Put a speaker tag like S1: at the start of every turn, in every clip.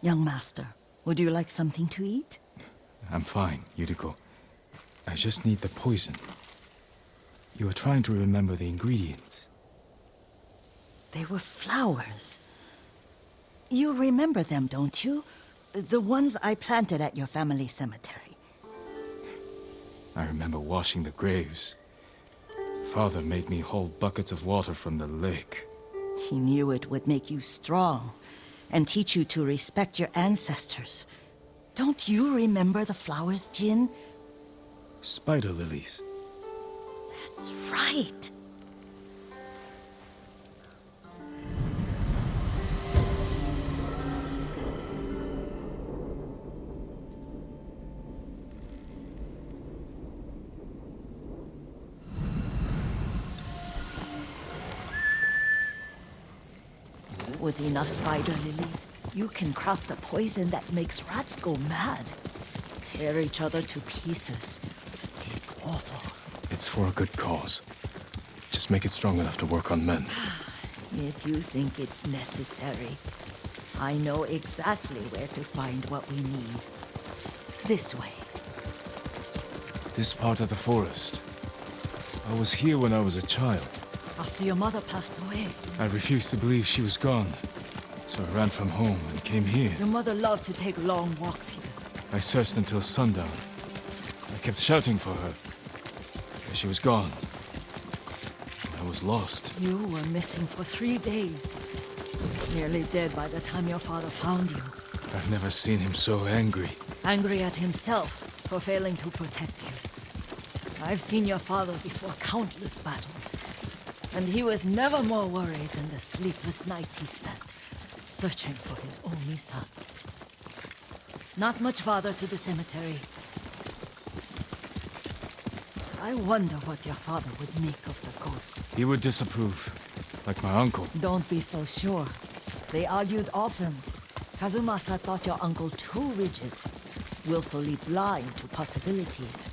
S1: Young master, would you like something to eat?
S2: I'm fine, Yuriko. I just need the poison. You are trying to remember the ingredients.
S1: They were flowers. You remember them, don't you? The ones I planted at your family cemetery.
S2: I remember washing the graves. Father made me hold buckets of water from the lake.
S1: He knew it would make you strong and teach you to respect your ancestors. Don't you remember the flowers, Jin?
S2: Spider lilies.
S1: That's right. With enough spider lilies, you can craft a poison that makes rats go mad. Tear each other to pieces. It's awful.
S2: It's for a good cause. Just make it strong enough to work on men.
S1: If you think it's necessary, I know exactly where to find what we need. This way.
S2: This part of the forest. I was here when I was a child.
S1: After your mother passed away.
S2: I refused to believe she was gone. So I ran from home and came here.
S1: Your mother loved to take long walks here.
S2: I searched until sundown. I kept shouting for her. But she was gone. I was lost.
S1: You were missing for 3 days. Nearly dead by the time your father found you.
S2: I've never seen him so angry.
S1: Angry at himself for failing to protect you. I've seen your father before countless battles. And he was never more worried than the sleepless nights he spent searching for his only son. Not much farther to the cemetery. I wonder what your father would make of the ghost.
S2: He would disapprove, like my uncle.
S1: Don't be so sure. They argued often. Kazumasa thought your uncle too rigid, willfully blind to possibilities.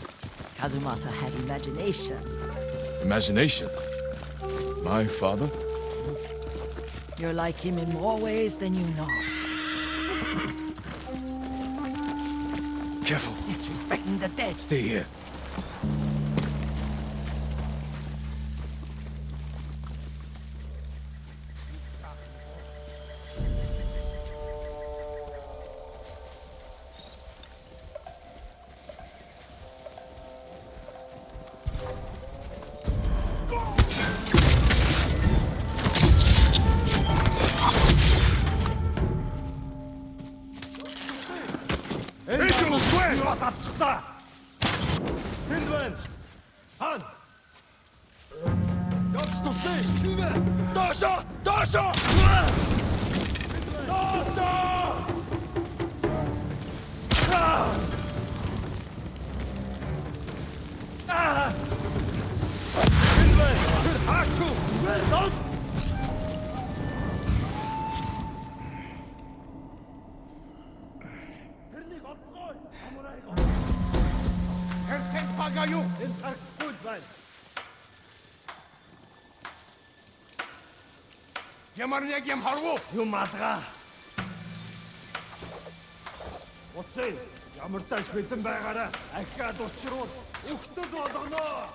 S1: Kazumasa had imagination.
S2: Imagination? My father?
S1: You're like him in more ways than you know.
S2: Careful.
S1: Disrespecting the dead.
S2: Stay here.
S3: Юу мадгаа. Уцаа ямар тааш бэлэн байгаараа ахиад учруул өгтөл болгоно.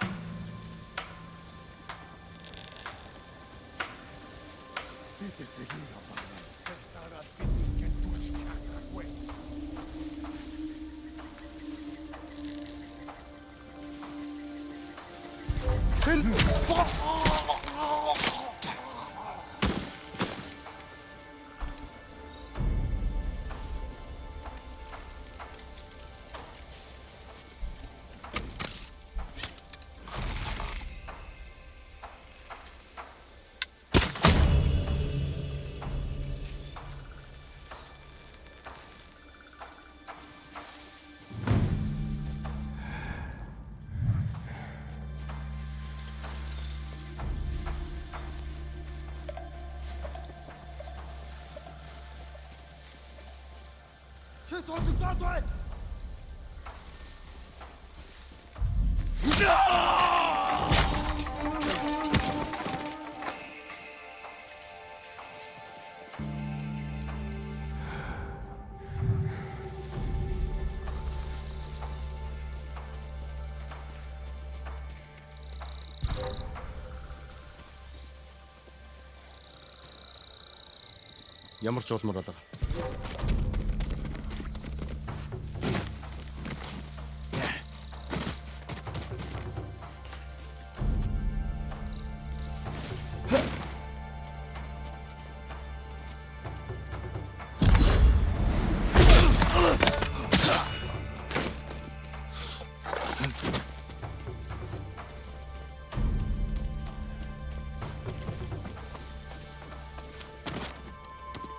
S4: Ямар ч улмаар алга.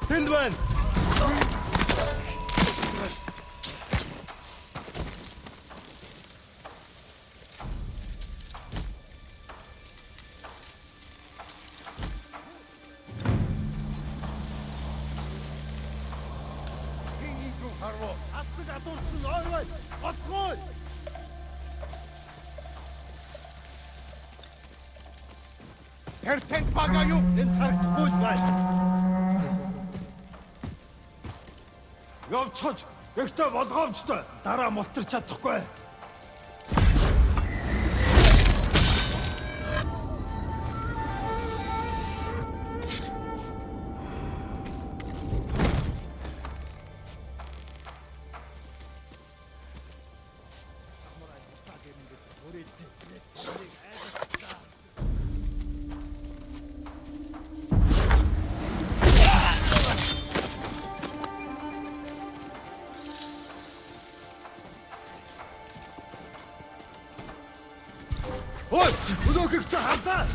S4: Тэнд байна.
S3: Асдаг адуулсан ойр бай. Гоцгой. Тэр тэнд бага юу? Энд харагдахгүй л байна. Явцгаж, ихтэй болгоомжтой. Дараа мултарч чадахгүй. Ой, өнөөхийг чи хавтаа.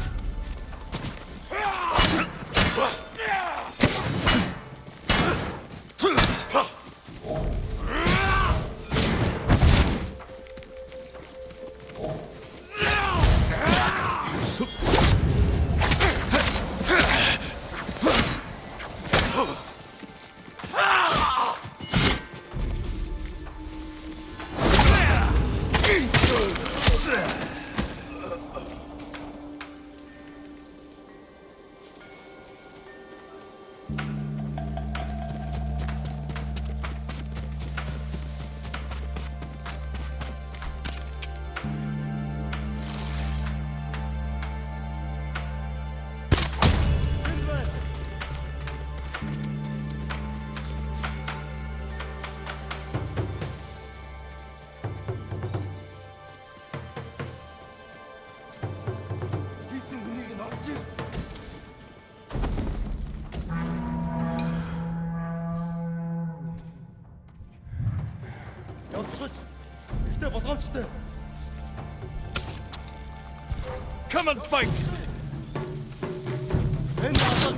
S3: Явцгаж, ихтэй болгоомжтой.
S2: Come and fight!
S3: Энд асал.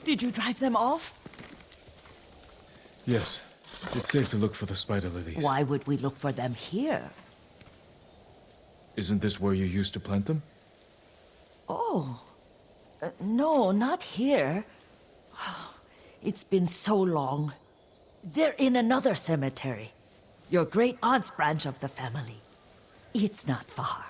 S1: Did you drive them off?
S2: Yes. It's safe to look for the spider lilies.
S1: Why would we look for them here?
S2: Isn't this where you used to plant them?
S1: Oh. No, not here. It's been so long. They're in another cemetery. Your great aunt's branch of the family. It's not far.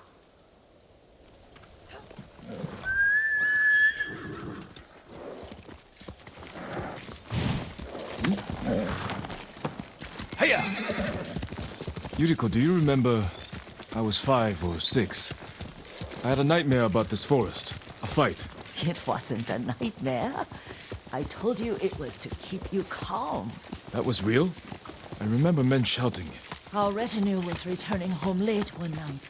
S2: Hiya! Yuriko, do you remember? I was 5 or 6. I had a nightmare about this forest. A fight.
S1: It wasn't a nightmare. I told you it was to keep you calm.
S2: That was real? I remember men shouting.
S1: Our retinue was returning home late one night.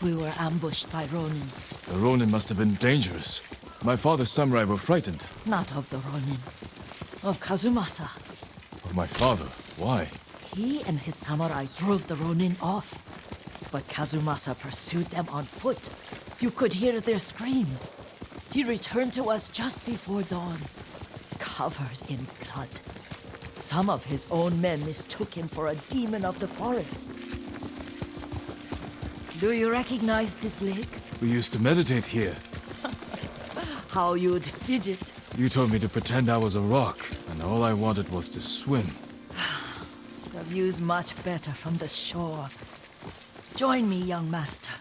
S1: We were ambushed by Ronin.
S2: The Ronin must have been dangerous. My father's samurai were frightened.
S1: Not of the Ronin. Of Kazumasa.
S2: Of my father. Why?
S1: He and his samurai drove the Ronin off. But Kazumasa pursued them on foot. You could hear their screams. He returned to us just before dawn, covered in blood. Some of his own men mistook him for a demon of the forest. Do you recognize this lake?
S2: We used to meditate here.
S1: How you'd fidget.
S2: You told me to pretend I was a rock, and all I wanted was to swim.
S1: The view's much better from the shore. Join me, young master.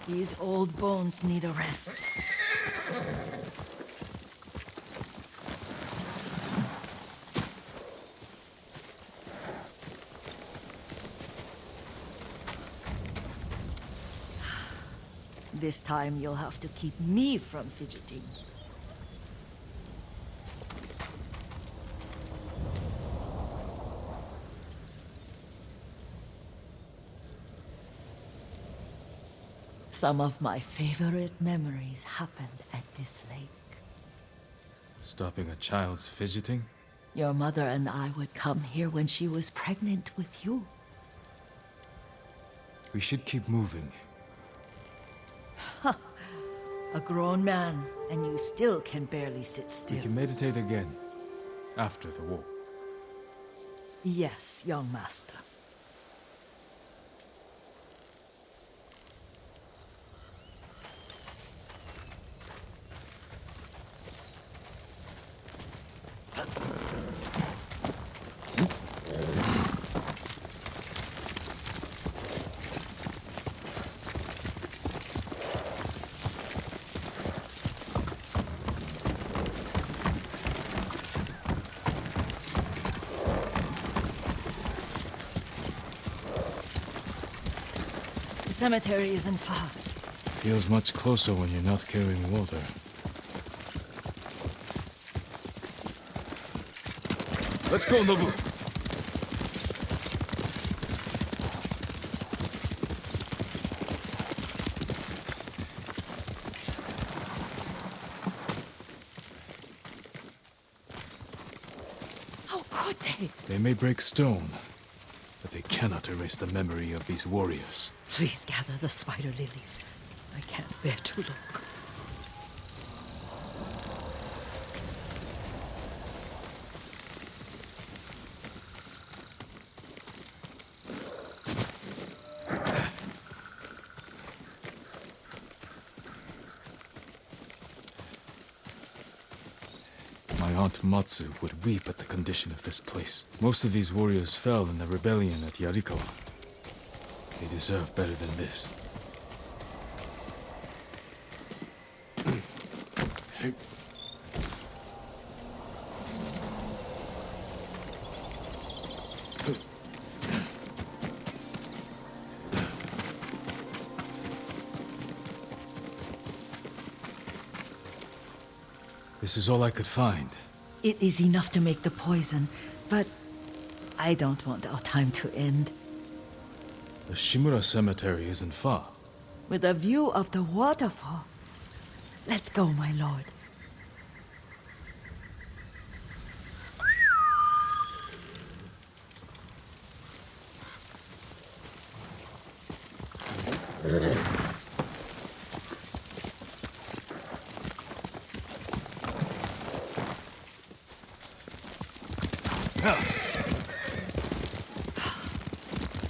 S1: These old bones need a rest. This time you'll have to keep me from fidgeting. Some of my favorite memories happened at this lake.
S2: Stopping a child's fidgeting?
S1: Your mother and I would come here when she was pregnant with you.
S2: We should keep moving.
S1: A grown man, and you still can barely sit still.
S2: We can meditate again, after the war.
S1: Yes, young master. The cemetery isn't far.
S2: Feels much closer when you're not carrying water. Let's go, Nobu!
S1: How could they?
S2: They may break stone, but they cannot erase the memory of these warriors.
S1: Please gather the spider lilies. I can't bear to look.
S2: My Aunt Matsu would weep at the condition of this place. Most of these warriors fell in the rebellion at Yuriko. They deserve better than this. This is all I could find.
S1: It is enough to make the poison, but I don't want our time to end.
S2: The Shimura Cemetery isn't far.
S1: With a view of the waterfall. Let's go, my lord.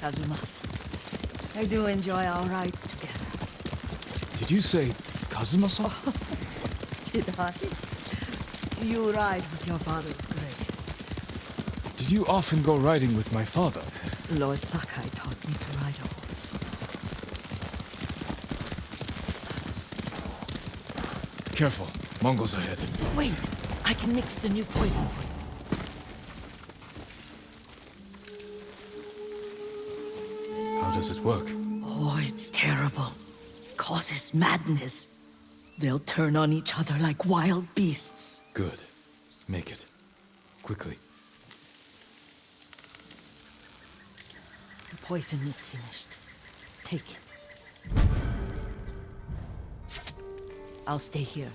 S1: Kazumas, I do enjoy our rides together.
S2: Did you say Kazuma-san?
S1: Did I? You ride with your father's grace.
S2: Did you often go riding with my father?
S1: Lord Sakai taught me to ride a horse.
S2: Careful, Mongols ahead.
S1: Wait, I can mix the new poison for you.
S2: How does it work?
S1: Oh, it's terrible. Causes madness. They'll turn on each other like wild beasts.
S2: Good. Make it. Quickly.
S1: The poison is finished. Take it. I'll stay here.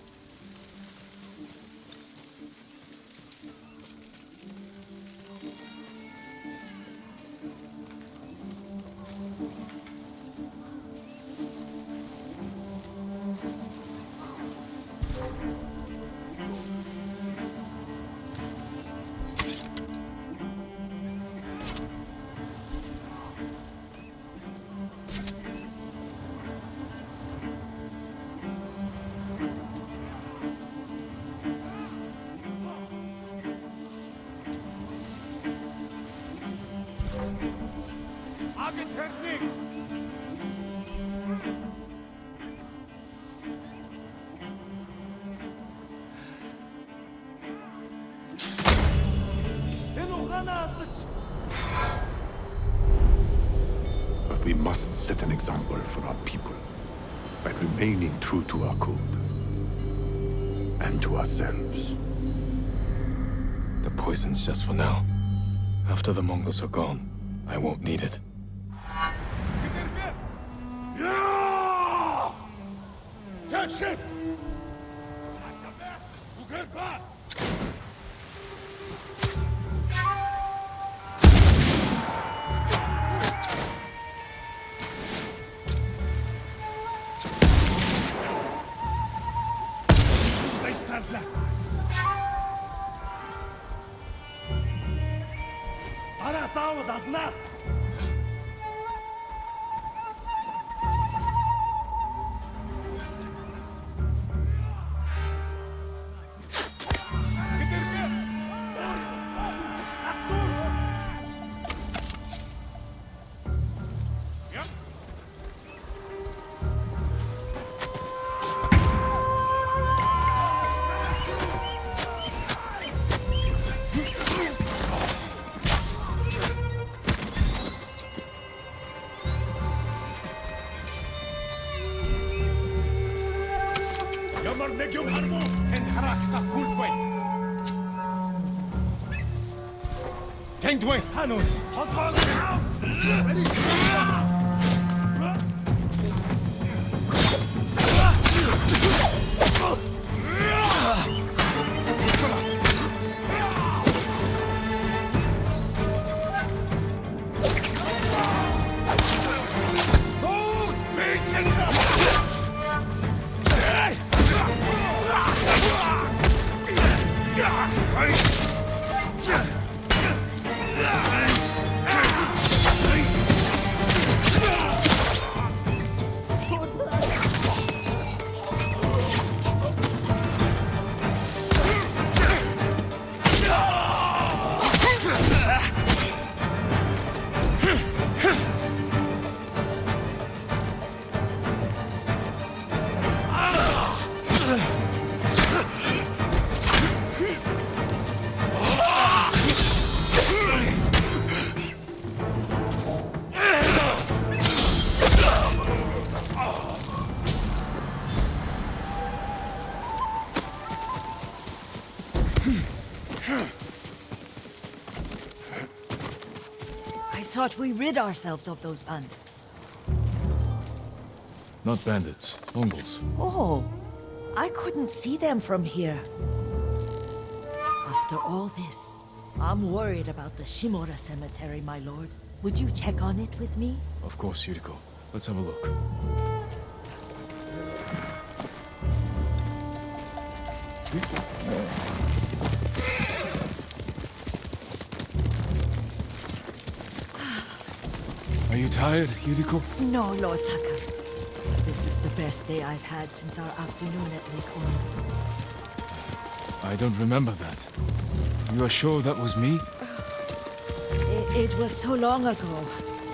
S5: But we must set an example for our people by remaining true to our code and to ourselves.
S2: The poison's just for now. After the Mongols are gone, I won't need it.
S3: Ship! Ara заавал авнаа. Ямар нэг юм харав уу? Тэнд харахта хүлгүй. Тэнд вэ? Хануу. Толгойг аа.
S1: I thought we rid ourselves of those bandits.
S2: Not bandits, Mongols.
S1: Oh, I couldn't see them from here. After all this, I'm worried about the Shimura cemetery, my lord. Would you check on it with me?
S2: Of course, Yuriko. Let's have a look. Are you tired, Yuriko?
S1: No, Lord Sakar. This is the best day I've had since our afternoon at Lake Ono.
S2: I don't remember that. You are sure that was me?
S1: It was so long ago.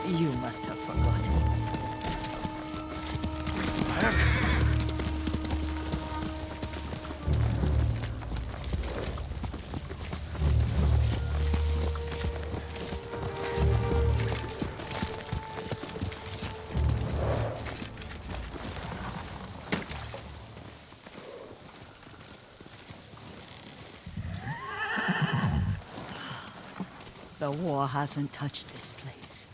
S1: You must have forgotten. The war hasn't touched this place.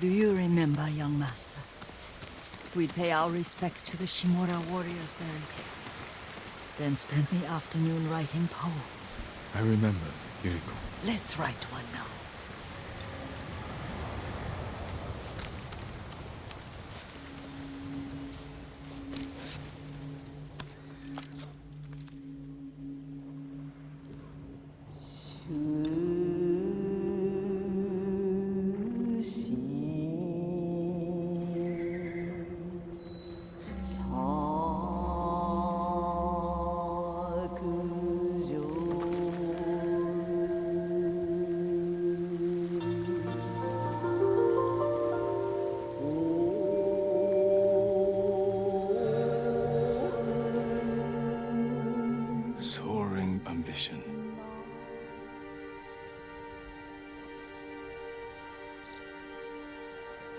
S1: Do you remember, young master? We'd pay our respects to the Shimura warriors buried here. Then spend the afternoon writing poems.
S2: I remember, Yuriko.
S1: Let's write one now.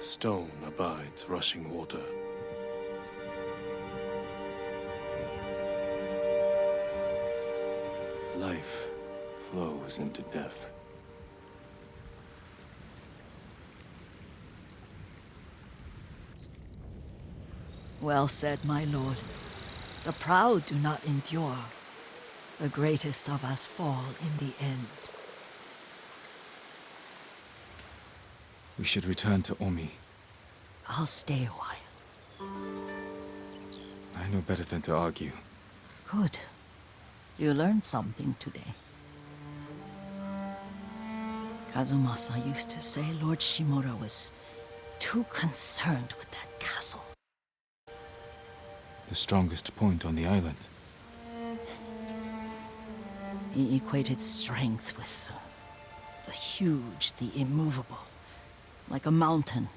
S6: Stone abides rushing water. Life flows into death.
S1: Well said, my lord. The proud do not endure. The greatest of us fall in the end.
S2: We should return to Omi.
S1: I'll stay a while.
S2: I know better than to argue.
S1: Good. You learned something today. Kazumasa used to say Lord Shimura was too concerned with that castle.
S2: The strongest point on the island.
S1: He equated strength with the huge, the immovable, like a mountain.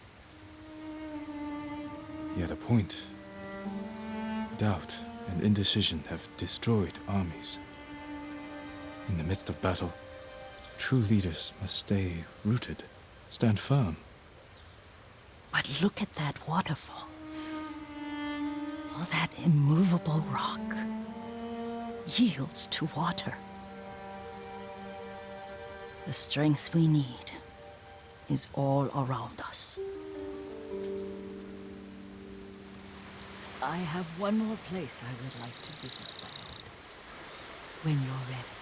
S2: He had a point. Doubt and indecision have destroyed armies. In the midst of battle, true leaders must stay rooted, stand firm.
S1: But look at that waterfall. All that immovable rock yields to water. The strength we need is all around us. I have one more place I would like to visit, my lord. When you're ready.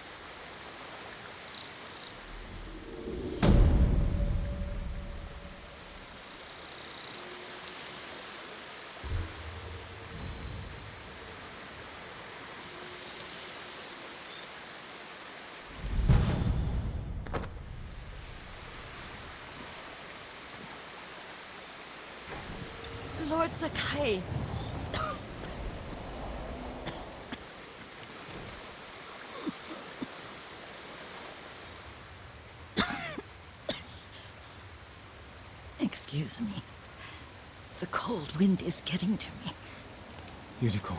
S1: Lord Sakai. Excuse me. The cold wind is getting to me.
S2: Yuriko,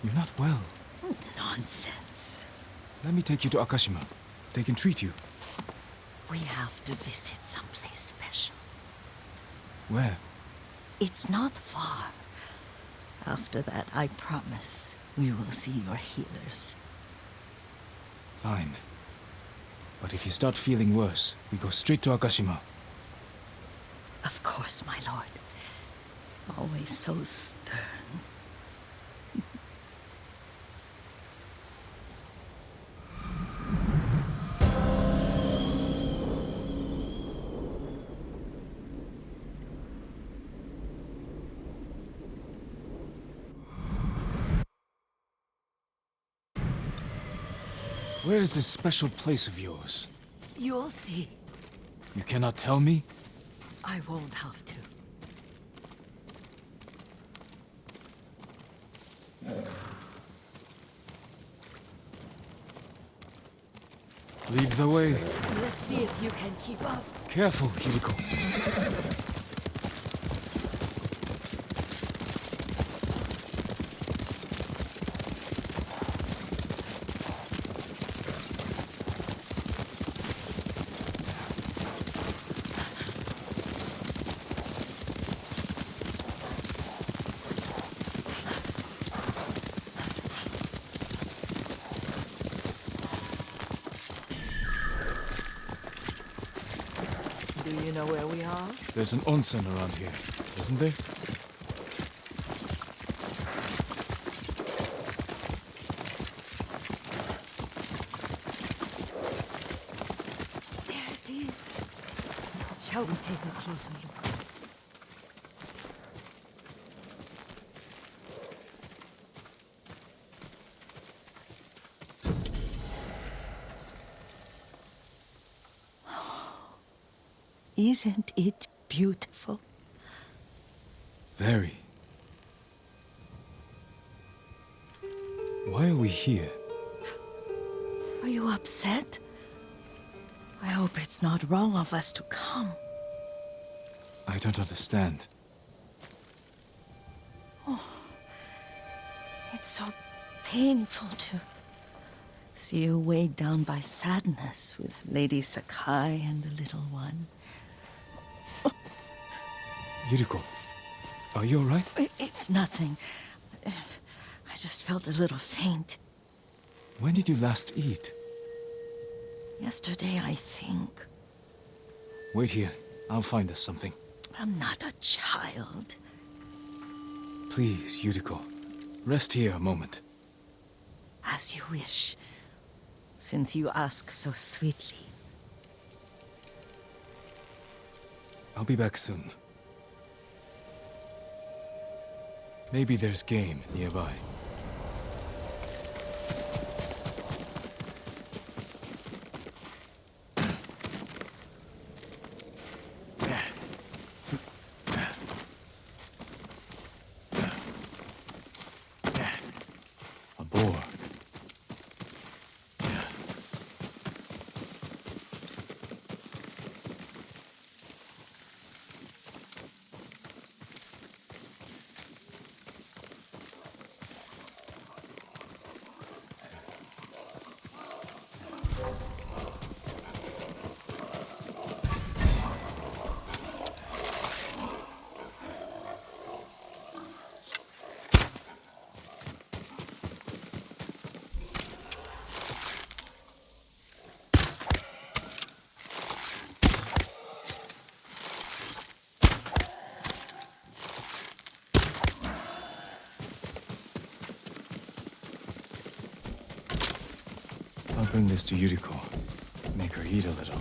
S2: you're not well.
S1: Nonsense.
S2: Let me take you to Akashima. They can treat you.
S1: We have to visit someplace special.
S2: Where?
S1: It's not far. After that, I promise we will see your healers.
S2: Fine. But if you start feeling worse, we go straight to Akashima.
S1: Of course, my lord. Always so stern.
S2: Where is this special place of yours?
S1: You'll see.
S2: You cannot tell me?
S1: I won't have to.
S2: Lead the way.
S1: Let's see if you can keep up.
S2: Careful, Yuriko.
S1: Do you know where we are?
S2: There's an onsen around here, isn't there?
S1: There it is. Shall we take a closer look? Isn't it beautiful?
S2: Very. Why are we here?
S1: Are you upset? I hope it's not wrong of us to come.
S2: I don't understand.
S1: It's so painful to see you weighed down by sadness with Lady Sakai and the little one.
S2: Yuriko, are you alright?
S1: It's nothing. I just felt a little faint.
S2: When did you last eat?
S1: Yesterday, I think.
S2: Wait here. I'll find us something.
S1: I'm not a child.
S2: Please, Yuriko. Rest here a moment.
S1: As you wish, since you ask so sweetly.
S2: I'll be back soon. Maybe there's game nearby. A boar. I'll bring this to Yuriko. Make her eat a little.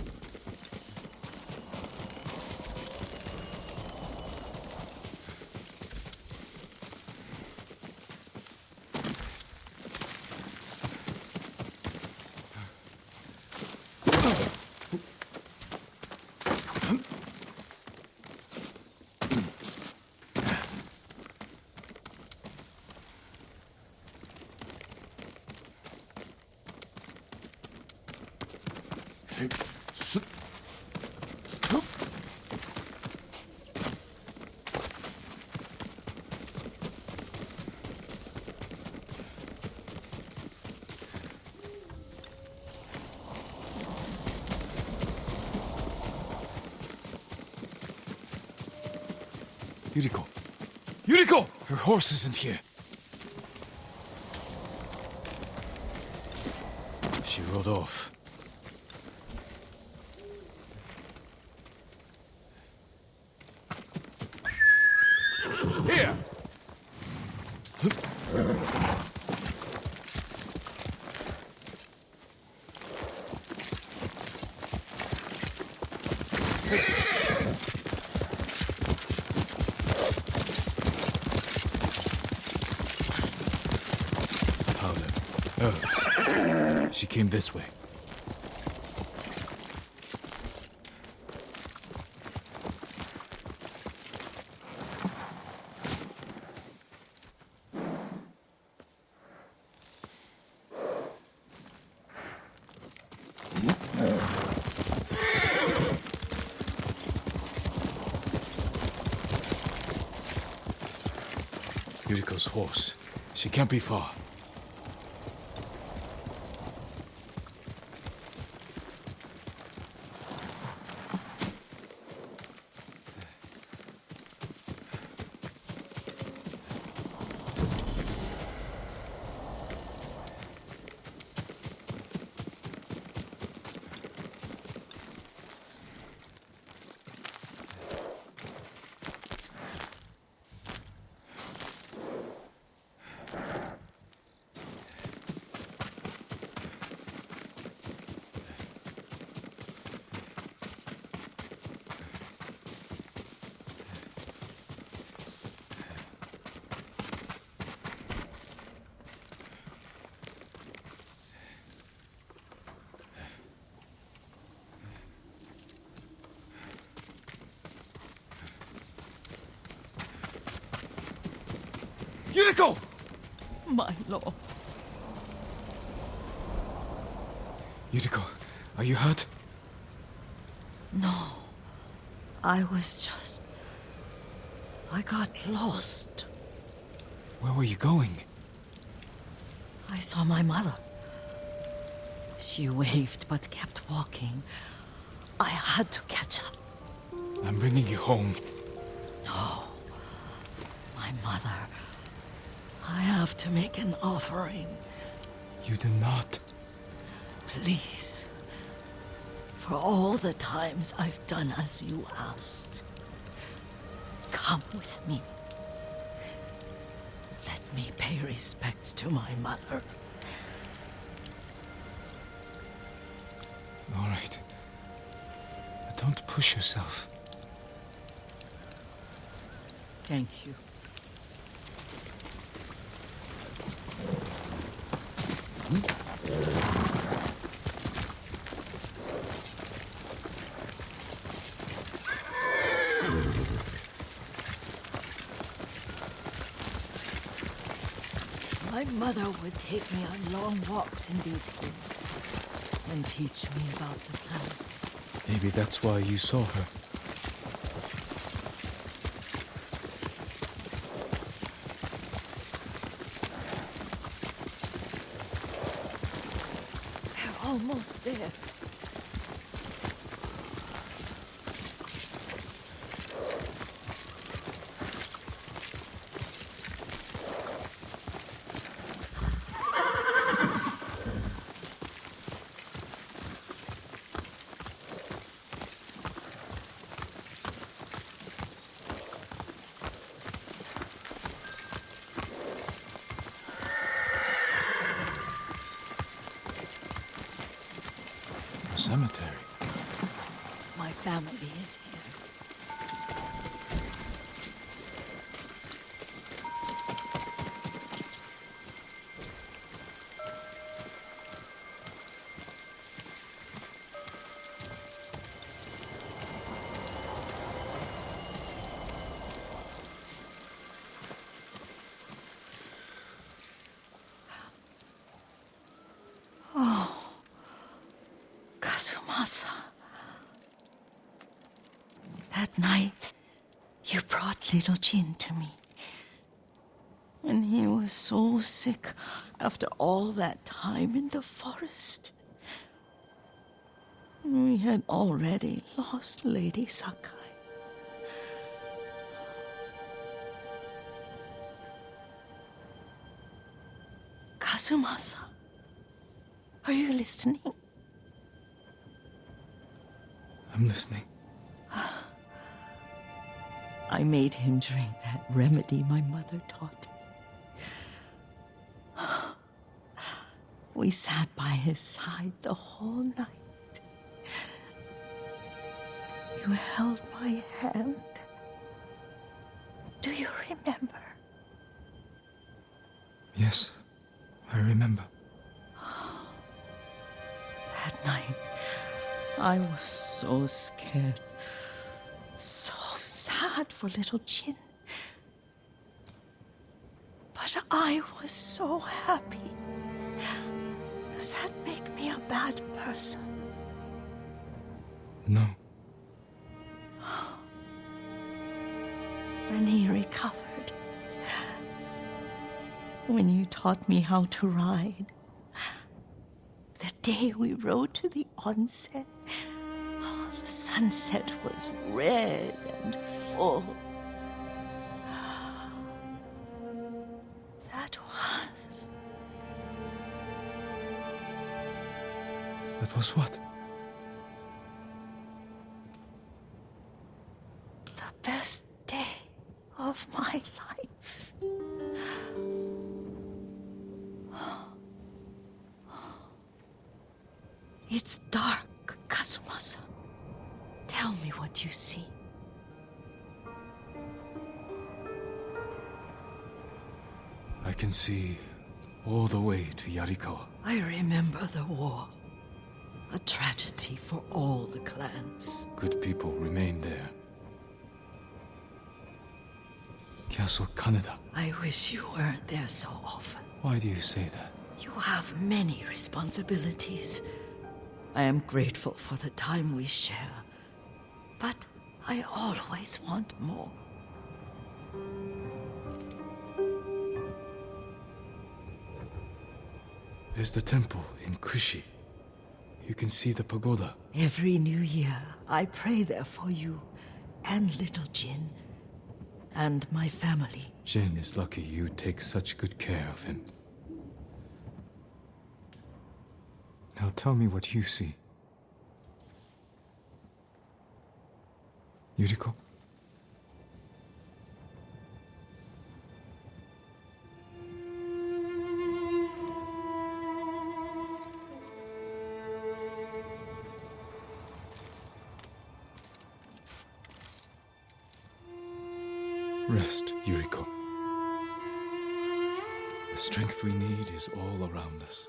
S2: Yuriko! Yuriko! Her horse isn't here. She rode off. Here! Powder. Herbs. She came this way. Yuriko's horse. She can't be far. Yuriko!
S1: My lord.
S2: Yuriko, are you hurt?
S1: No. I was just... I got lost.
S2: Where were you going?
S1: I saw my mother. She waved but kept walking. I had to catch up.
S2: I'm bringing you home.
S1: No. My mother. I have to make an offering.
S2: You do not.
S1: Please. For all the times I've done as you asked. Come with me. Let me pay respects to my mother.
S2: All right. But don't push yourself.
S1: Thank you. My mother would take me on long walks in these hills and teach me about the plants.
S2: Maybe that's why you saw her.
S1: We're almost there.
S2: Cemetery.
S1: My family is here. Kazumasa. That night, you brought little Jin to me. And he was so sick after all that time in the forest. We had already lost Lady Sakai. Kazumasa, are you listening?
S2: I'm listening.
S1: I made him drink that remedy my mother taught me. We sat by his side the whole night. You held my hand. Do you remember?
S2: Yes, I remember.
S1: That night, I was so scared. So sad for little Jin. But I was so happy. Does that make me a bad person?
S2: No.
S1: When he recovered, when you taught me how to ride, the day we rode to the onsen, the sunset was red and full. That was...
S2: That was what?
S1: the best day of my life. It's dark, Kazumasa. Tell me what you see.
S2: I can see all the way to Yuriko.
S1: I remember the war. A tragedy for all the clans.
S2: Good people remain there. Castle Kaneda.
S1: I wish you weren't there so often.
S2: Why do you say that?
S1: You have many responsibilities. I am grateful for the time we share, but I always want more.
S2: There's the temple in Kushi. You can see the pagoda.
S1: Every new year, I pray there for you and little Jin and my family.
S2: Jin is lucky you take such good care of him. Now tell me what you see. Yuriko? Rest, Yuriko. The strength we need is all around us.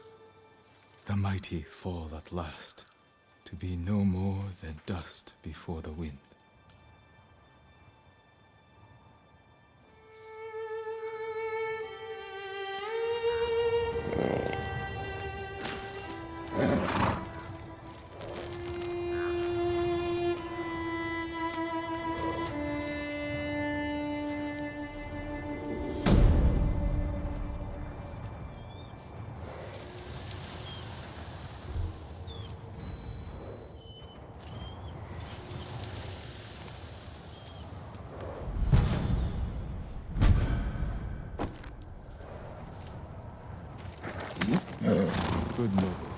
S2: The mighty fall at last, to be no more than dust before the wind. Good noble.